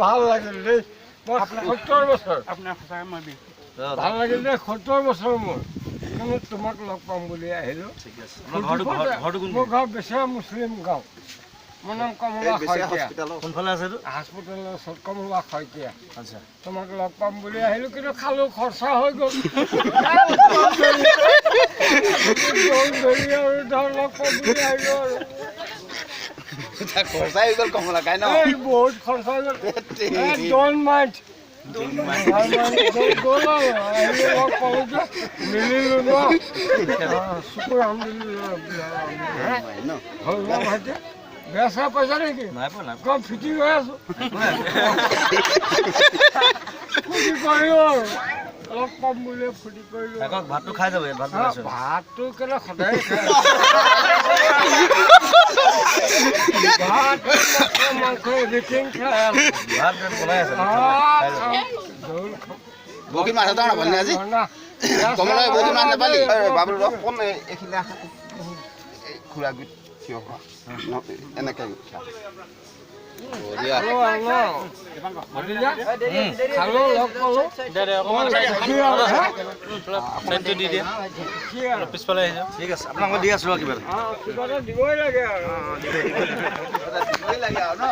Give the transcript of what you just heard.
ভাল লাগিল দেই মই 70 বছৰ আপোনাৰ সঁচাকৈ মই বিহু ভাল লাগিল দেই 70 বছৰ মোৰ কিন্তু তোমাক লগ পাম বুলি আহিলোঁ মোৰ গাঁও বেচেৰা মুছলিম গাঁও মোৰ নাম কমলা শইকীয়া কোনফালে আছে এইটো হস্পিটেলৰ ওচৰত কমলা শইকীয়া আচ্ছা তোমাক লগ পাম বুলি আহিলোঁ কিন্তু খালোঁ খৰচা হৈ গ'ল ধৰি আৰু ধৰ লগ পাম বুলি আহিলোঁ আৰু খৰচাই হৈ গ'ল কমলা খাই ন এই বহুত খৰচা হৈ গ'ল ডোন্ট মাইণ্ড গ'ল আৰু আহিলোঁ লগ পালোঁ যে মিলিলোঁ ন শুকুৰ আলহামদুলিল্লাহ হ'ল ন ভাইটি বেয়া চেয়া পইচা নেকি নাই পোৱা নাই কম ফিটিং হৈ আছোঁ ফূৰ্তি কৰিলোঁ আৰু লগ পাম বুলি ফূৰ্তি কৰিলোঁ আকৌ ভাতটো খাই যাব ইয়াত ভাত বনাইছো ভাতটো কেলে সদায় খায় ভাত মাংস এভৰিথিং খায় ভাত বনাই আছে জোল খাওঁ বহুত মাছ এটা নাপালি আজি কমলা বহুত মাছ নাপালি বাবুল ৰস কোন এইখিনি আহা খুৰা গুট থিয় হোৱা এনেকৈ খালোঁ লগ পালোঁ দি দিয়া পিছফালে আহি যাওক ঠিক আছে আপোনাক মই দি আছোঁ কিবা কিবা এটা দিবই লাগে আৰু দিবই লাগে আৰু ন